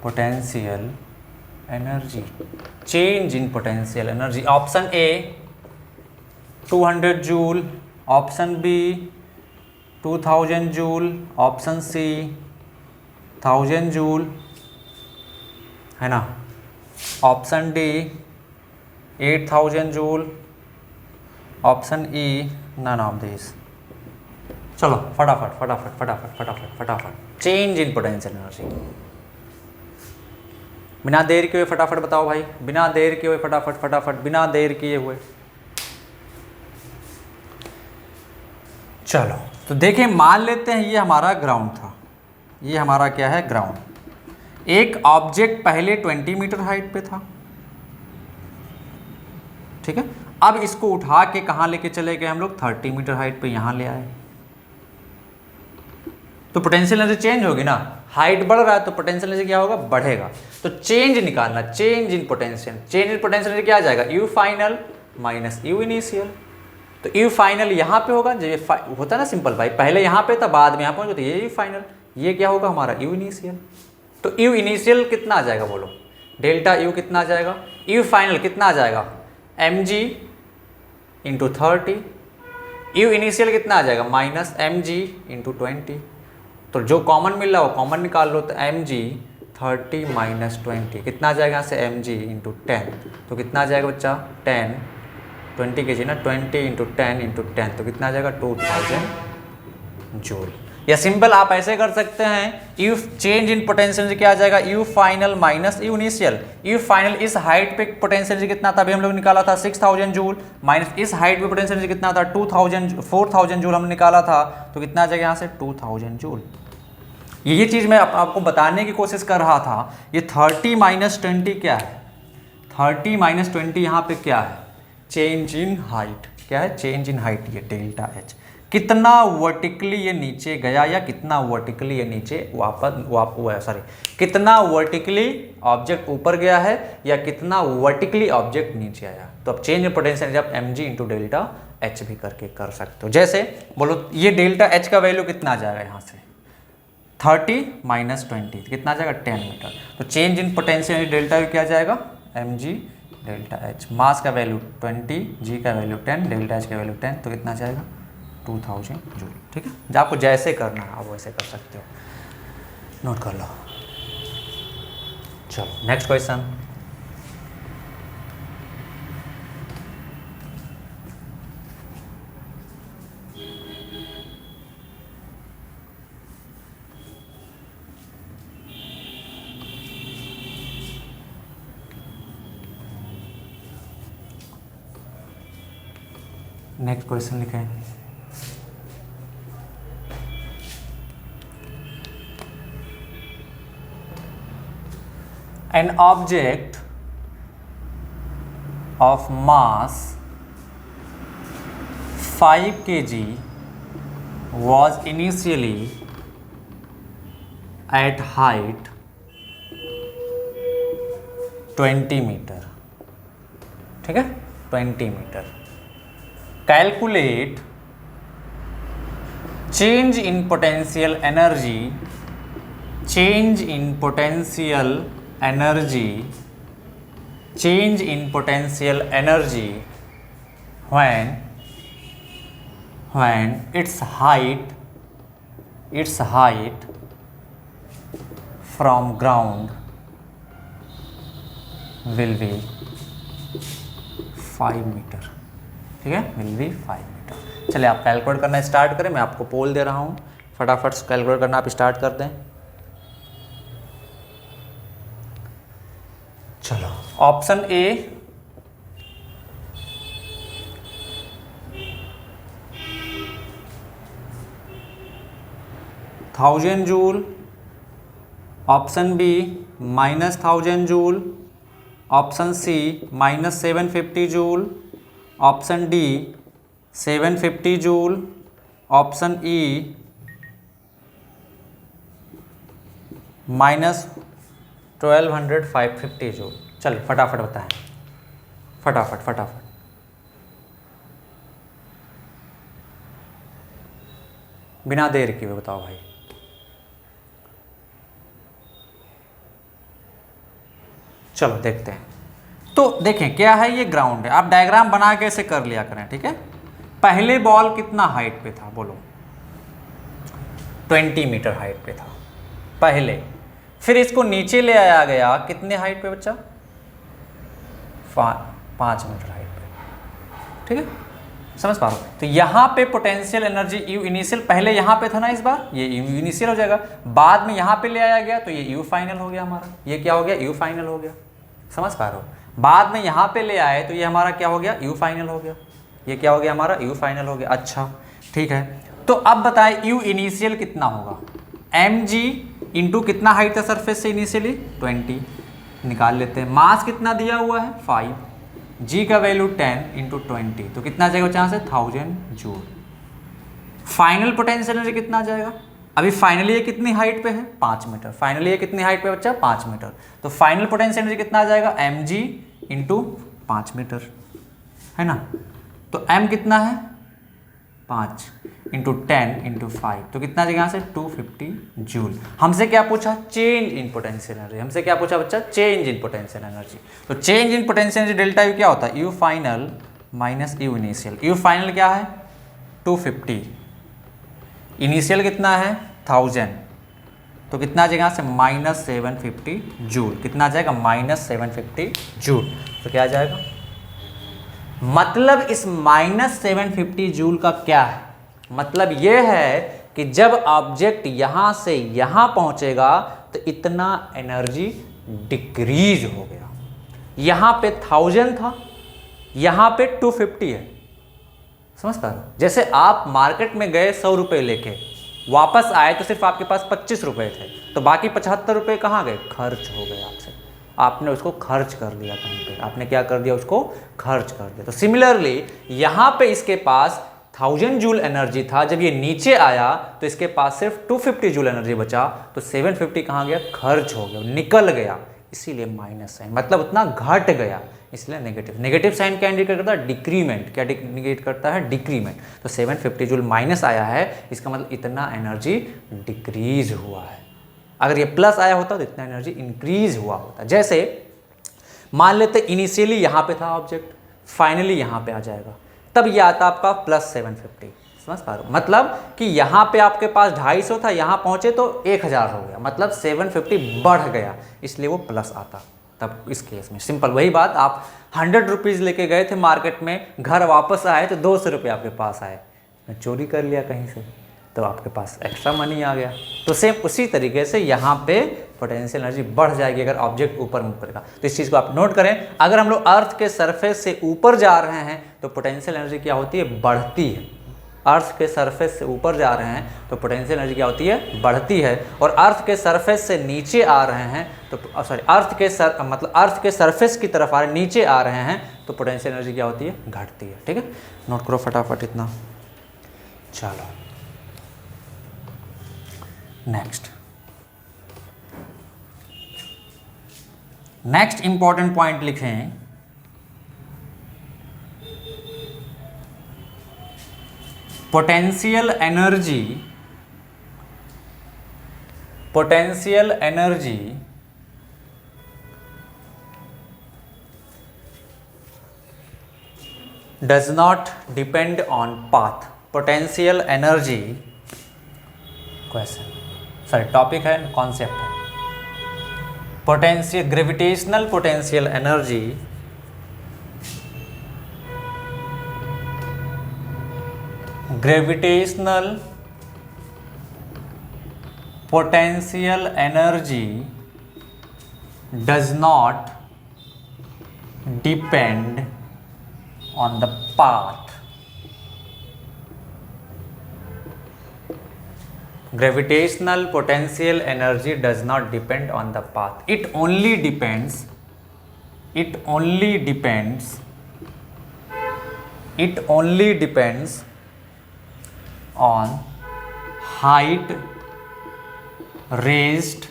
potential energy, change in potential energy. Option A 200 joule, option B 2000 joule, option C 1000 joule, है ना, option D 8000 joule, option E none of this. चलो फटाफट फटाफट फटाफट फटाफट फटाफट, चेंज इन पोटेंशियल एनर्जी, बिना देर किए हुए फटाफट बताओ भाई, बिना देर किए हुए फटाफट फटाफट, बिना देर किए हुए। चलो तो देखिए, मान लेते हैं ये हमारा ग्राउंड था, ये हमारा क्या है, ग्राउंड। एक ऑब्जेक्ट पहले 20 मीटर हाइट पे था, ठीक है। अब इसको उठा के कहाँ लेके चले गए हम लोग, 30 मीटर हाइट पे यहाँ ले आए, तो पोटेंशियल एनर्जी चेंज होगी ना, हाइट बढ़ रहा है तो पोटेंशियल एनर्जी क्या होगा, बढ़ेगा। तो चेंज निकालना, change in potential, change in potential energy क्या आ जाएगा, you final minus U initial. तो यू फाइनल यहाँ पे होगा, जब होता है ना सिंपल भाई, पहले यहाँ पे था बाद में यहाँ पहुँच, तो ये यू फाइनल, ये क्या होगा हमारा यू इनिशियल। तो यू इनिशियल कितना आ जाएगा बोलो, डेल्टा यू कितना आ जाएगा, यू फाइनल कितना आ जाएगा, M G into 30, U initial कितना आ जाएगा, माइनस एम जी इंटू 20। तो जो कॉमन मिल रहा है वो कॉमन निकाल लो, तो एम जी 30 माइनस 20 कितना आ जाएगा यहाँ से, एम जी इंटू 10, तो कितना आ जाएगा बच्चा, 10 20 के जी ना, 20 इंटू 10 इंटू 10, तो कितना आ जाएगा 2000 जूल। या सिंपल आप ऐसे कर सकते हैं, यू चेंज इन पोटेंशियल क्या आ जाएगा, you final minus U initial. U final इस हाइट पे पोटेंशियल कितना था, अभी हम लोग निकाला था 6000 जूल, माइनस इस हाइट पे पोटेंशियल कितना था 4000 जूल हमने निकाला था, तो कितना आ जाएगा यहाँ से 2000 जूल। ये चीज़ मैं आपको बताने की कोशिश कर रहा था। ये 30 माइनस 20 क्या है, 30 माइनस 20 यहाँ पे क्या है, चेंज इन हाइट, क्या है, चेंज इन हाइट, ये डेल्टा एच, कितना वर्टिकली ये नीचे गया या कितना वर्टिकली ये नीचे वापस सॉरी कितना वर्टिकली ऑब्जेक्ट ऊपर गया है या कितना वर्टिकली ऑब्जेक्ट नीचे आया। तो अब चेंज इन पोटेंशियल जब M G into delta H भी करके कर सकते हो। जैसे बोलो ये डेल्टा एच का वैल्यू कितना आ जाएगा यहाँ से, 30 माइनस 20 कितना आ जाएगा 10 मीटर। तो चेंज इन पोटेंशियल डेल्टा क्या आ जाएगा, एम जी डेल्टा एच, मास का वैल्यू 20, जी का वैल्यू 10, डेल्टा एच का वैल्यू 10, तो कितना जाएगा 2000 जूल। ठीक है, जब आपको जैसे करना है आप वैसे कर सकते हो, नोट कर लो। चलो नेक्स्ट क्वेश्चन। नेक्स्ट क्वेश्चन लिखें, an object of mass 5 kg was initially at height 20 metre, ठीक है 20 metre. Calculate change in potential energy, change in potential energy, change in potential energy when its height from ground will be 5 metre, ठीक है will be 5 मीटर। चलिए आप कैलकुलेट करना स्टार्ट करें, मैं आपको पोल दे रहा हूँ, फटाफट कैलकुलेट करना आप स्टार्ट कर दें। चलो option A 1000 joule, option B -1000 joule, option C -750 joule, option D 750 joule, option E -1200 550 joule. चलिए फटाफट बताएं, फटाफट फटाफट बिना देर किए बताओ भाई। चलो देखते हैं। तो देखें क्या है, ये ग्राउंड है। आप डायग्राम बना के ऐसे कर लिया करें, ठीक है। पहले बॉल कितना हाइट पे था बोलो? 20 मीटर हाइट पे था पहले। फिर इसको नीचे ले आया गया कितने हाइट पे बच्चा? 5 मीटर हाइट पे, ठीक है। समझ पा रहे हो? तो यहाँ पे पोटेंशियल एनर्जी यू इनिशियल पहले यहाँ पे था ना, इस बार ये यू इनिशियल हो जाएगा, बाद में यहाँ पे ले आया गया तो ये यू फाइनल हो गया हमारा। ये क्या हो गया? यू फाइनल हो गया। समझ पा रहे हो? बाद में यहाँ पे ले आए तो ये हमारा क्या हो गया? यू फाइनल हो गया। ये क्या हो गया हमारा? यू फाइनल हो गया। अच्छा ठीक है, तो अब बताए यू इनिशियल कितना होगा? एम जी इंटू कितना हाइट था सरफेस से इनिशियली? 20 निकाल लेते हैं। मास कितना दिया हुआ है? 5। जी का वैल्यू 10 इंटू 20 तो कितना जाएगा यहाँ से? 1000 जूल। फाइनल पोटेंशियल एनर्जी कितना जाएगा? अभी फाइनली ये कितनी हाइट पे है? 5 मीटर। फाइनली ये कितनी हाइट पे बच्चा? 5 मीटर। तो फाइनल पोटेंशियल एनर्जी कितना आ जाएगा? एम जी इंटू 5 मीटर, है ना। तो एम कितना है? 5 इंटू 10 इंटू 5 तो कितना जाएगा यहाँ से? 250 जूल। हमसे क्या पूछा? Change in potential energy. हमसे क्या पूछा बच्चा? Change in potential energy. तो change in potential energy delta U क्या होता है? U final minus U initial. U final क्या है? 250। इनिशियल कितना है? 1000। तो कितना आ जाएगा यहाँ से? Minus 750 joule. कितना आ जाएगा? Minus 750 joule. तो क्या आ जाएगा? मतलब इस माइनस 750 जूल का क्या है? मतलब यह है कि जब ऑब्जेक्ट यहां से यहां पहुंचेगा तो इतना एनर्जी डिक्रीज हो गया। यहां पे 1000 था, यहां पे 250 है। समझ पा रहे हो? जैसे आप मार्केट में गए 100 रुपये लेके, वापस आए तो सिर्फ आपके पास 25 रुपये थे, तो बाकी 75 रुपये कहाँ गए? खर्च हो गए आपसे। आपने उसको खर्च कर दिया कहीं पे। आपने क्या कर दिया? उसको खर्च कर दिया। तो सिमिलरली यहाँ पे इसके पास 1000 जूल एनर्जी था, जब ये नीचे आया तो इसके पास सिर्फ 250 जूल एनर्जी बचा, तो 750 कहाँ गया? खर्च हो गया, निकल गया। इसीलिए माइनस साइन, मतलब उतना घट गया, इसलिए नेगेटिव। नेगेटिव साइन क्या इंडिकेट करता है? डिक्रीमेंट। क्या इंडिकेट करता है? डिक्रीमेंट। तो 750 जूल माइनस आया है, इसका मतलब इतना एनर्जी डिक्रीज हुआ है। अगर ये प्लस आया होता तो इतना एनर्जी इंक्रीज हुआ होता। जैसे मान लेते इनिशियली यहाँ पे था ऑब्जेक्ट, फाइनली यहाँ पे आ जाएगा, तब ये आता आपका प्लस 750। समझ पा रहे हो? मतलब कि यहाँ पे आपके पास 250 था, यहाँ पहुँचे तो 1000 हो गया, मतलब 750 बढ़ गया, इसलिए वो प्लस आता। तब इस केस में सिंपल वही बात, आप 100 रुपीज़ लेके गए थे मार्केट में, घर वापस आए तो 200 रुपये आपके पास आए, चोरी कर लिया कहीं से तो आपके पास एक्स्ट्रा मनी आ गया। तो सेम उसी तरीके से यहाँ पे पोटेंशियल एनर्जी बढ़ जाएगी अगर ऑब्जेक्ट ऊपर मूव करेगा। तो इस चीज़ को आप नोट करें, अगर हम लोग अर्थ के सरफेस से ऊपर जा रहे हैं तो पोटेंशियल एनर्जी क्या होती है? बढ़ती है। अर्थ के सरफेस से ऊपर जा रहे हैं तो पोटेंशियल एनर्जी क्या होती है? बढ़ती है। और अर्थ के सरफेस से नीचे आ रहे हैं तो मतलब अर्थ के सरफेस की तरफ आ रहे, नीचे आ रहे हैं तो पोटेंशियल एनर्जी क्या होती है? घटती है। ठीक है, नोट करो फटाफट इतना। चलो नेक्स्ट इंपॉर्टेंट पॉइंट लिखें, potential energy does not depend on path. Potential energy question, sorry topic है, कॉन्सेप्ट है। Potential gravitational potential energy does not depend on the path. Gravitational potential energy does not depend on the path. It only depends on height raised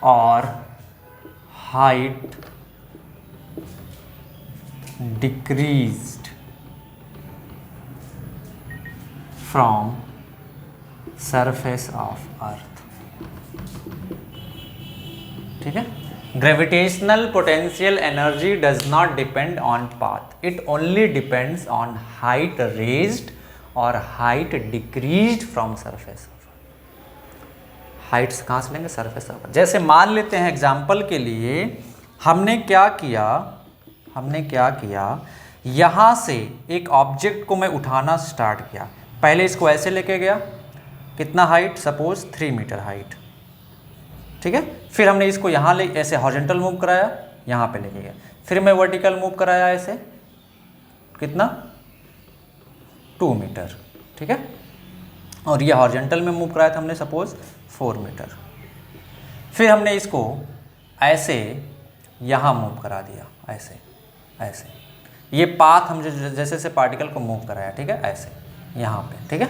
or height decreased from surface of earth. ठीक है। Gravitational potential energy does not depend on path, it only depends on height raised और height decreased from surface. Heights कहाँ से लेंगे? Surface of earth. जैसे मान लेते हैं एग्जाम्पल के लिए, हमने क्या किया, यहाँ से एक ऑब्जेक्ट को मैं उठाना स्टार्ट किया। पहले इसको ऐसे लेके गया, कितना हाइट? Suppose 3 metre height. ठीक है। फिर हमने इसको यहाँ ले ऐसे हॉरिजॉन्टल मूव कराया, यहाँ पे लेके गया। फिर मैं वर्टिकल मूव कराया ऐसे, कितना? 2 मीटर। ठीक है। और ये हॉरिजॉन्टल में मूव कराया था हमने सपोज 4 मीटर। फिर हमने इसको ऐसे यहाँ मूव करा दिया, ऐसे ऐसे। ये पाथ हम जैसे जैसे पार्टिकल को मूव कराया, ठीक है, ऐसे यहाँ पे। ठीक है।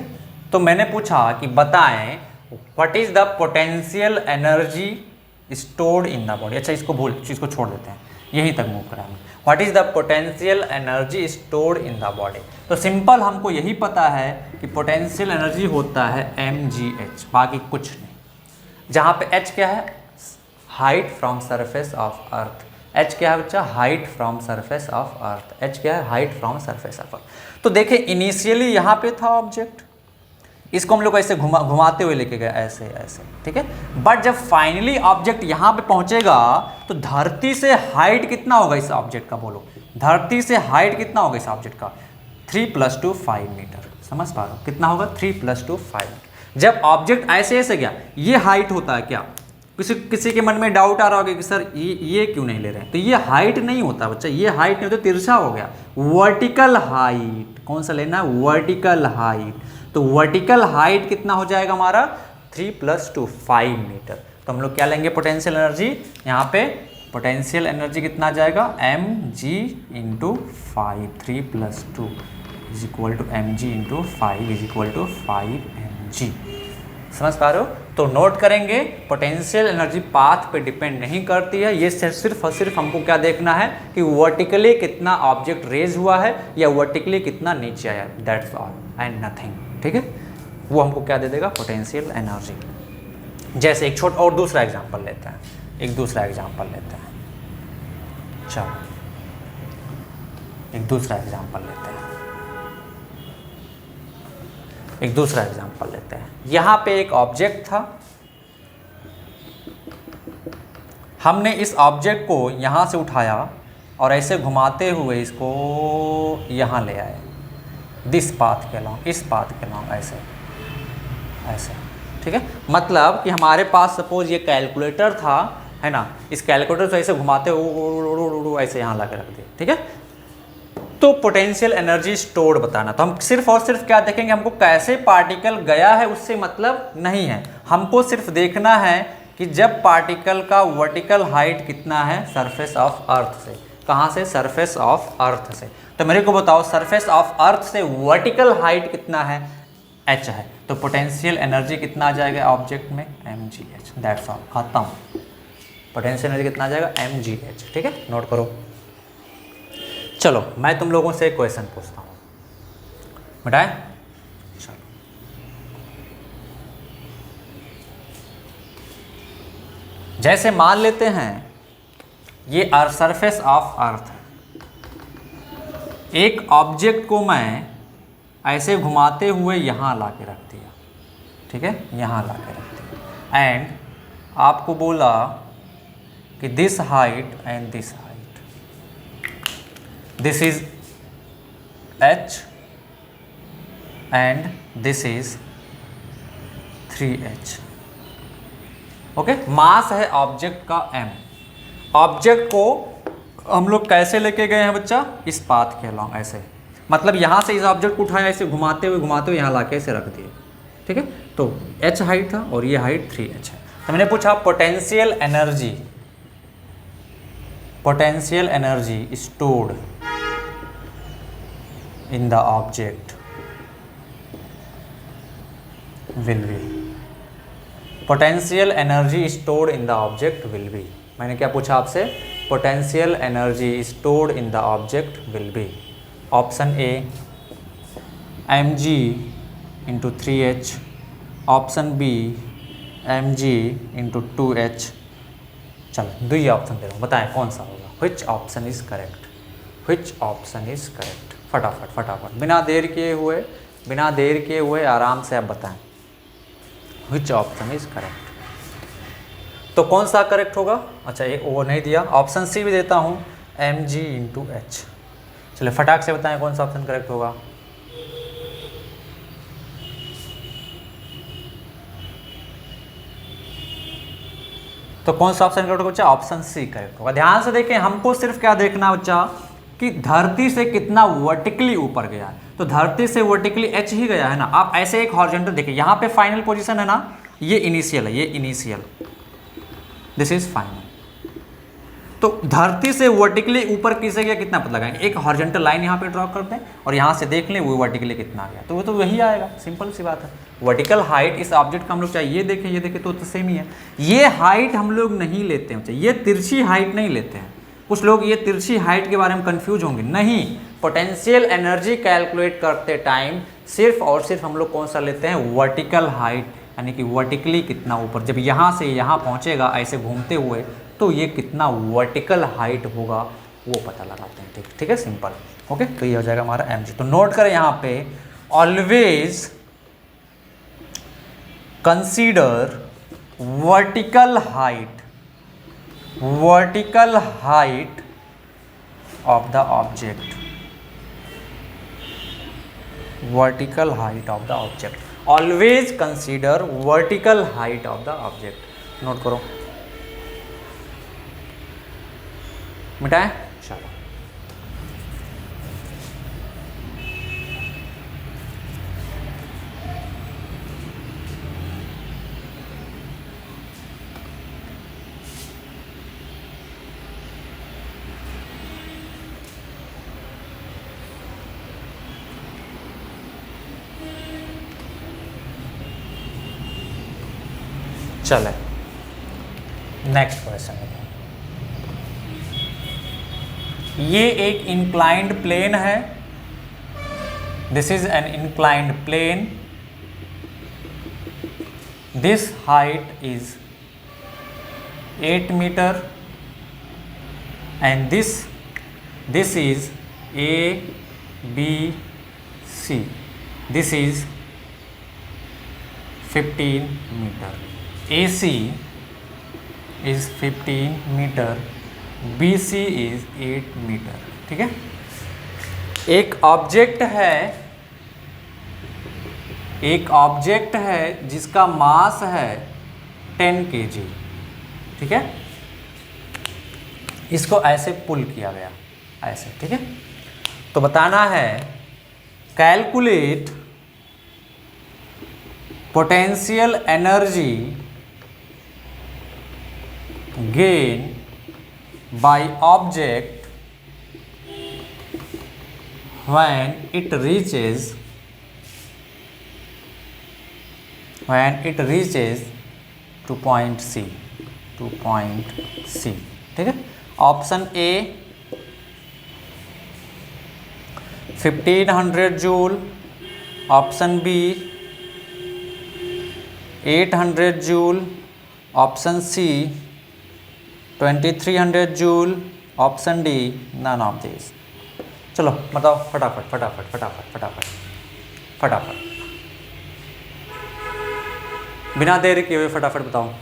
तो मैंने पूछा कि बताएं what is the potential energy stored in the body. अच्छा, इसको छोड़ देते हैं, यहीं तक मूव कराएंगे। What is the potential energy stored in the body. तो सिंपल हमको यही पता है कि पोटेंशियल एनर्जी होता है mgh, बाकी कुछ नहीं। जहाँ पे h क्या है? Height from surface of earth. h क्या है बच्चा? Height from surface of earth. h क्या है? हाइट फ्रॉम सरफेस ऑफ अर्थ। तो देखिए इनिशियली यहाँ पे था ऑब्जेक्ट, इसको हम लोग ऐसे घुमाते हुए लेके गए, ऐसे ऐसे। ठीक है। बट जब फाइनली ऑब्जेक्ट यहाँ पे पहुँचेगा तो धरती से हाइट कितना होगा इस ऑब्जेक्ट का? बोलो, धरती से हाइट कितना होगा इस ऑब्जेक्ट का? 3 + 2 5 मीटर। समझ पा रहे हो? कितना होगा? 3 + 2 5 मीटर। जब ऑब्जेक्ट ऐसे ऐसे गया, ये हाइट होता है क्या? किसी के मन में डाउट आ रहा होगा कि सर ये क्यों नहीं ले रहे हैं? तो ये हाइट नहीं होता बच्चा, ये हाइट नहीं होता, तिरछा हो गया। वर्टिकल हाइट कौन सा लेना है? Vertical height. तो वर्टिकल हाइट कितना हो जाएगा हमारा? 3 + 2 5 मीटर। तो हम लोग क्या लेंगे पोटेंशियल एनर्जी? यहाँ पे पोटेंशियल एनर्जी कितना आ जाएगा? mg × 5। 3 + 2 = mg × 5 = 5 mg। समझ पा रहे हो? तो नोट करेंगे, पोटेंशियल एनर्जी पाथ पे डिपेंड नहीं करती है। ये सिर्फ और सिर्फ हमको क्या देखना है कि वर्टिकली कितना ऑब्जेक्ट रेज हुआ है या वर्टिकली कितना नीचे आया, दैट्स ऑल एंड नथिंग। ठीक है। वो हमको क्या दे देगा? Potential energy. जैसे एक छोटा और दूसरा एग्जांपल लेते हैं, चलो एक दूसरा एग्जांपल लेते हैं। यहाँ पे एक ऑब्जेक्ट था, हमने इस ऑब्जेक्ट को यहाँ से उठाया और ऐसे घुमाते हुए इसको यहाँ ले आए, दिस पाथ के अलॉन्ग, इस पाथ के अलॉन्ग, ऐसे ऐसे। ठीक है। मतलब कि हमारे पास सपोज ये कैलकुलेटर था, है ना, इस कैलकुलेटर से ऐसे घुमाते हुए ऐसे यहाँ ला के रख दिए। ठीक है। तो पोटेंशियल एनर्जी स्टोर्ड बताना, तो हम सिर्फ और सिर्फ क्या देखेंगे? हमको कैसे पार्टिकल गया है उससे मतलब नहीं है, हमको सिर्फ देखना है कि जब पार्टिकल का वर्टिकल हाइट कितना है सरफेस ऑफ अर्थ से। कहाँ से? सरफेस ऑफ अर्थ से। तो मेरे को बताओ सरफेस ऑफ अर्थ से वर्टिकल हाइट कितना है? h है। तो पोटेंशियल एनर्जी कितना आ जाएगा ऑब्जेक्ट में? mgh। दैट्स ऑल, खत्म। पोटेंशियल एनर्जी कितना आ जाएगा? mgh। ठीक है, नोट करो। चलो मैं तुम लोगों से एक क्वेश्चन पूछता हूँ, बताएं। चलो जैसे मान लेते हैं ये सरफेस ऑफ अर्थ है, एक ऑब्जेक्ट को मैं ऐसे घुमाते हुए यहाँ ला के रख दिया। ठीक है, यहाँ ला के रख दिया एंड आपको बोला कि this height and this height, this is h and this is 3h। Okay, mass है ऑब्जेक्ट का m। ऑब्जेक्ट को हम लोग कैसे लेके गए हैं बच्चा? इस पाथ के अलॉन्ग, ऐसे। मतलब यहाँ से इस ऑब्जेक्ट को उठाया, ऐसे घुमाते हुए यहाँ लाके ऐसे रख दिए। ठीक है। तो h हाइट था और ये हाइट 3h है। तो मैंने पूछा potential energy stored in the object will be, potential energy stored in the object will be। मैंने क्या पूछा आपसे? potential energy stored in the object will be option A mg × 3h option B mg/2h। चलो दुई ऑप्शन दे रहा हूँ, बताएं कौन सा होगा। विच option is correct, which option is correct, फटाफट फटाफट, बिना देर किए हुए आराम से आप बताएं विच ऑप्शन इज करेक्ट। तो कौन सा करेक्ट होगा? अच्छा एक वो नहीं दिया, ऑप्शन सी भी देता हूँ, mg/h। चलिए फटाक से बताएं कौन सा ऑप्शन करेक्ट होगा। तो कौन सा ऑप्शन करेक्ट होगा बच्चा? ऑप्शन सी करेक्ट होगा। ध्यान से देखें, हमको सिर्फ क्या देखना बच्चा कि धरती से कितना वर्टिकली ऊपर गया है। तो धरती से वर्टिकली एच ही गया है ना। आप ऐसे एक हॉरिजॉन्टल देखिए, यहाँ पे फाइनल पोजीशन है ना, ये इनिशियल है, ये इनिशियल, दिस इज फाइनल। तो धरती से वर्टिकली ऊपर किसे गया कितना पता लगाएंगे? एक हॉरिजॉन्टल लाइन यहाँ पे ड्रॉ करते हैं और यहाँ से देख लें वो वर्टिकली कितना गया, तो वो तो वही आएगा, सिंपल सी बात है। वर्टिकल हाइट इस ऑब्जेक्ट का हम लोग चाहे ये देखें तो सेम ही है। ये हाइट हम लोग नहीं लेते हैं, ये तिरछी हाइट नहीं लेते हैं। कुछ लोग ये तिरछी हाइट के बारे में कंफ्यूज होंगे, नहीं, पोटेंशियल एनर्जी कैलकुलेट करते टाइम सिर्फ और सिर्फ हम लोग कौन सा लेते हैं? वर्टिकल हाइट, यानी कि वर्टिकली कितना ऊपर, जब यहाँ से यहाँ पहुँचेगा ऐसे घूमते हुए तो ये कितना वर्टिकल हाइट होगा वो पता लगाते हैं। ठीक है, सिंपल। ओके, तो ये हो जाएगा हमारा mg। तो नोट करें यहाँ पे, always consider vertical height of the object, vertical height of the object, always consider vertical height of the object. Note करो, मिटाएं, चलो। चले नेक्स्ट क्वेश्चन है। ये एक इंक्लाइंड प्लेन है, this is an inclined plane, this height is 8 metre and this is A B C, this is 15 metre, AC is 15 metre, BC is 8 metre. ठीक है, एक ऑब्जेक्ट है जिसका मास है 10 kg। ठीक है, इसको ऐसे पुल किया गया ऐसे। ठीक है, तो बताना है calculate potential energy gain by object when it reaches to point C, ठीक है। Option A 1500 joule, option B 800 joule, option C 2300 joule, option D none of this. चलो बताओ फटाफट, बिना देर किए हुए फटाफट बताओ।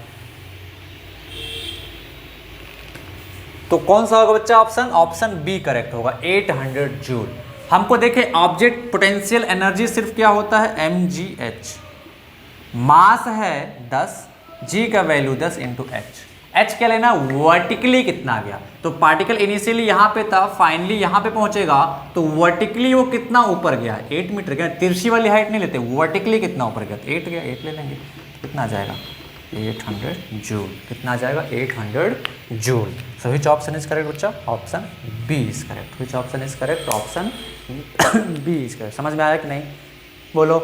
तो कौन सा होगा बच्चा ऑप्शन? ऑप्शन बी करेक्ट होगा, 800 जूल। हमको देखें ऑब्जेक्ट पोटेंशियल एनर्जी सिर्फ क्या होता है? mgh, मास है 10, g का वैल्यू 10 इंटू h क्या लेना? वर्टिकली कितना गया। तो पार्टिकल इनिशियली यहाँ पे था, फाइनली यहाँ पे पहुंचेगा तो वर्टिकली वो कितना ऊपर गया? 8 मीटर गया। तिरछी वाली हाइट नहीं लेते, वर्टिकली कितना ऊपर गया? 8 गया, 8 ले लेंगे, कितना आ जाएगा? 800 जूल। कितना आ जाएगा? 800 joule. So which option is correct बच्चा? Option B is correct. Which option is correct? Option B is correct. समझ में आया कि नहीं? बोलो,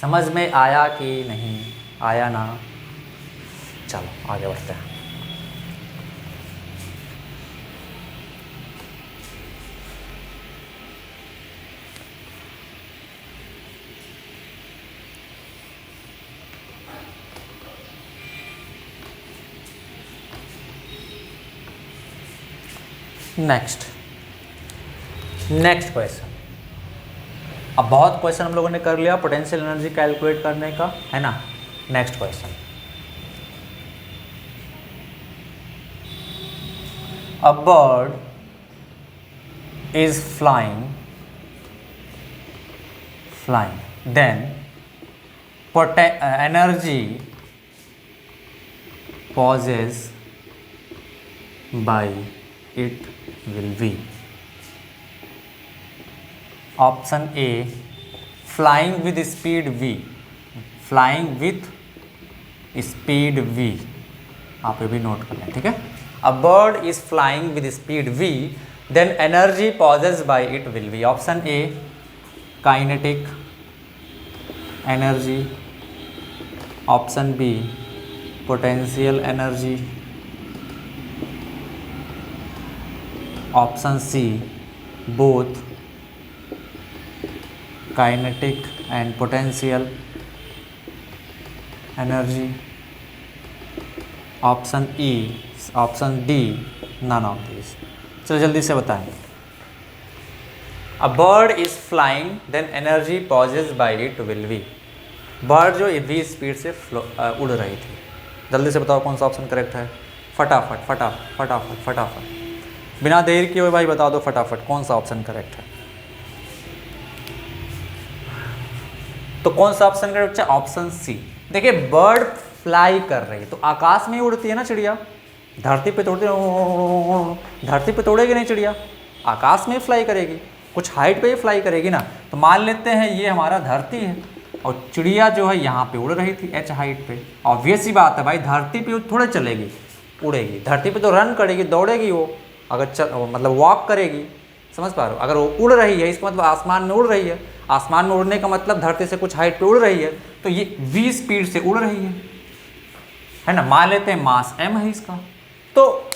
समझ में आया कि नहीं आया ना? चलो आगे बढ़ते हैं। Next question. अब बहुत क्वेश्चन हम लोगों ने कर लिया पोटेंशियल एनर्जी कैलकुलेट करने का, है ना। Next question, a bird is flying then energy possess by it will be. Option A flying with speed v, flying with speed v, आप ये भी नोट कर लें, ठीक है। A bird is flying with speed v then energy possess by it will be. Option A kinetic energy, option B potential energy, option C both kinetic and potential energy, option D none of this. चलो जल्दी से बताएं। A bird is flying then energy possess by it will be. Bird जो v स्पीड से उड़ रही थी। जल्दी से बताओ कौन सा ऑप्शन करेक्ट है। फटाफट फटाफट फटाफट फटाफट, बिना देर किए हुए भाई बता दो फटाफट कौन सा ऑप्शन करेक्ट है। तो कौन सा ऑप्शन करेक्ट है? Option C. देखिए बर्ड फ्लाई कर रही है तो आकाश में ही उड़ती है ना चिड़िया, धरती पे तोड़ेगी नहीं चिड़िया, आकाश में ही फ्लाई करेगी, कुछ हाइट पे ही फ्लाई करेगी ना। तो मान लेते हैं ये हमारा धरती है और चिड़िया जो है यहाँ पे उड़ रही थी h हाइट पे। ऑब्वियस ही बात है भाई, धरती पे थोड़े चलेगी, उड़ेगी। धरती पे तो रन करेगी, दौड़ेगी वो, अगर मतलब वॉक करेगी, समझ पा रहे हो। अगर वो उड़ रही है इसका मतलब आसमान में उड़ रही है, आसमान में उड़ने का मतलब धरती से कुछ हाइट पे उड़ रही है, तो ये v स्पीड से उड़ रही है ना। मान लेते हैं मास m है इसका। तो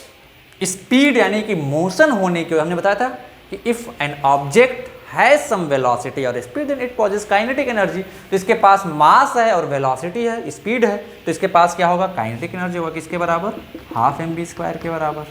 स्पीड यानी कि मोशन होने के हमने बताया था कि if an object has some velocity और speed then it possesses kinetic energy. तो इसके पास मास है और वेलोसिटी है, स्पीड है, तो इसके पास क्या होगा? काइनेटिक एनर्जी होगा। किसके बराबर? हाफ mv² के बराबर।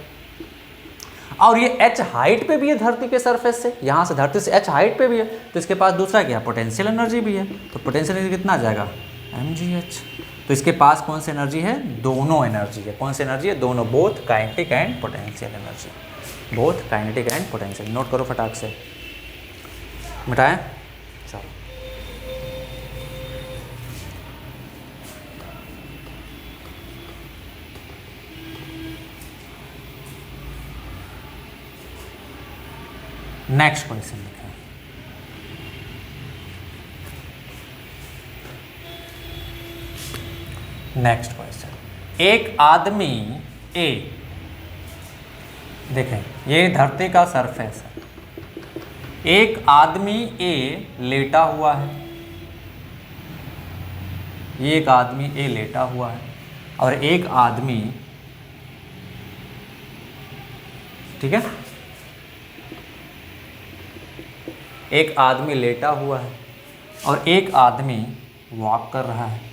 और ये h हाइट पे भी है धरती के सरफेस से, यहाँ से धरती से h हाइट पे भी है, तो इसके पास दूसरा क्या? पोटेंशियल एनर्जी भी है। तो पोटेंशियल एनर्जी कितना आ जाएगा? mgh। तो इसके पास कौन सी एनर्जी है? दोनों एनर्जी है। कौन सी एनर्जी है? दोनों, both kinetic and potential energy, both kinetic and potential. Note करो फटाक से, मिटाएं। चलो नेक्स्ट क्वेश्चन लिखें। नेक्स्ट क्वेश्चन, एक आदमी ए, देखें ये धरती का सरफेस है, एक आदमी ए लेटा हुआ है, ये एक आदमी ए लेटा हुआ है और एक आदमी, ठीक है, एक आदमी लेटा हुआ है और एक आदमी वॉक कर रहा है।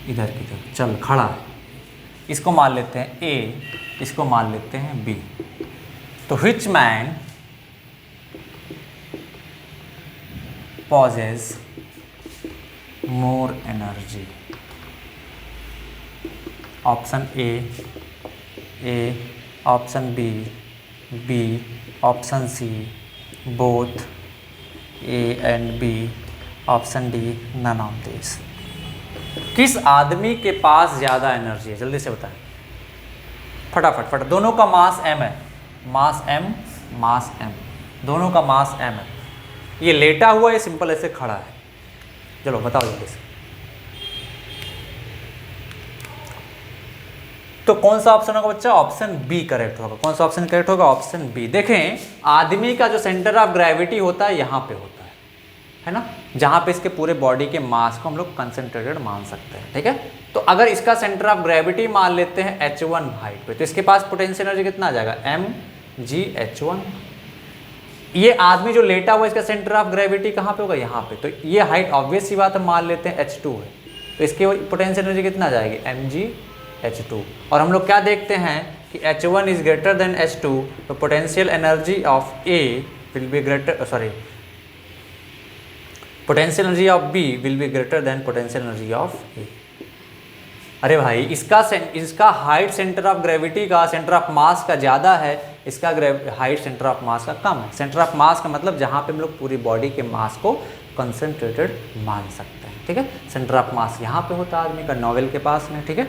इधर की तरफ चल खड़ा है। इसको मान लेते हैं ए, इसको मान लेते हैं बी। तो which man possesses more energy? Option A, option B, option C both A and B, option D none of this. किस आदमी के पास ज़्यादा एनर्जी है? जल्दी से बताएं फटाफट। दोनों का मास m है, मास m, दोनों का मास m है। ये लेटा हुआ है, सिंपल ऐसे खड़ा है। चलो बताओ जल्दी से। तो कौन सा ऑप्शन होगा बच्चा? ऑप्शन बी करेक्ट होगा। कौन सा ऑप्शन करेक्ट होगा? Option B. देखें आदमी का जो सेंटर ऑफ ग्रेविटी होता है यहाँ पे होता है ना, जहाँ पे इसके पूरे बॉडी के मास को हम लोग कंसंट्रेटेड मान सकते हैं, ठीक है। तो अगर इसका सेंटर ऑफ ग्रेविटी मान लेते हैं h1 हाइट पे, तो इसके पास पोटेंशियल एनर्जी कितना आ जाएगा? mgh1। ये आदमी जो लेटा हुआ है इसका सेंटर ऑफ ग्रेविटी कहाँ पे होगा? यहाँ पे। तो ये हाइट ऑब्वियस सी बात है, मान लेते हैं h2 है, तो इसके पोटेंशियल एनर्जी कितना आ जाएगी? H2। और हम लोग क्या देखते हैं कि H1 is greater than H2, तो potential energy of A will be greater, sorry, potential energy of B will be greater than potential energy of A। अरे भाई इसका हाइट सेंटर ऑफ ग्रेविटी का, सेंटर ऑफ मास का ज़्यादा है, इसका हाइट सेंटर ऑफ मास का कम है। सेंटर ऑफ मास का मतलब जहाँ पे हम लोग पूरी बॉडी के मास को कंसंट्रेटेड मान सकते हैं, ठीक है। सेंटर ऑफ मास यहाँ पे होता है आदमी का, नोवेल के पास में, ठीक है।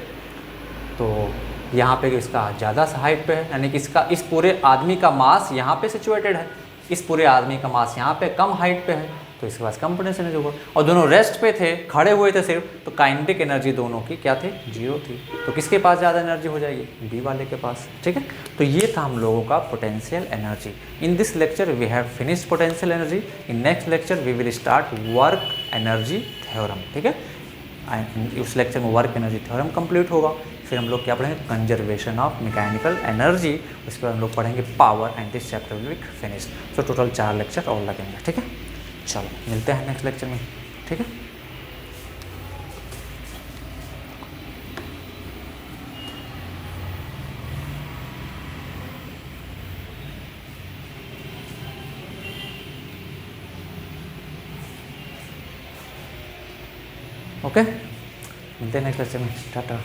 तो यहाँ पे इसका ज़्यादा हाइट पे है, यानी कि इसका इस पूरे आदमी का मास यहाँ पे सिचुएटेड है, इस पूरे आदमी का मास यहाँ पे कम हाइट पे है, तो इसके पास कम पोटेंशियल एनर्जी होगा। और दोनों रेस्ट पे थे, खड़े हुए थे सिर्फ, तो काइनेटिक एनर्जी दोनों की क्या थी, 0 थी। तो किसके पास ज़्यादा एनर्जी हो जाएगी, बी वाले के पास, ठीक है। तो ये था हम लोगों का potential energy. In this lecture we have finished potential energy. In next lecture we will start work energy theorem, ठीक है। उस लेक्चर में वर्क एनर्जी थ्योरम कंप्लीट होगा। फिर हम लोग क्या पढ़ेंगे, कंजर्वेशन ऑफ मैकेनिकल एनर्जी, उसके बाद हम लोग पढ़ेंगे power, and this chapter will be finished. So total 4 lecture और लगेंगे, ठीक है। चलो मिलते हैं नेक्स्ट लेक्चर में, ठीक है। ओके, मिलते हैं नेक्स्ट लेक्चर में, टाटा।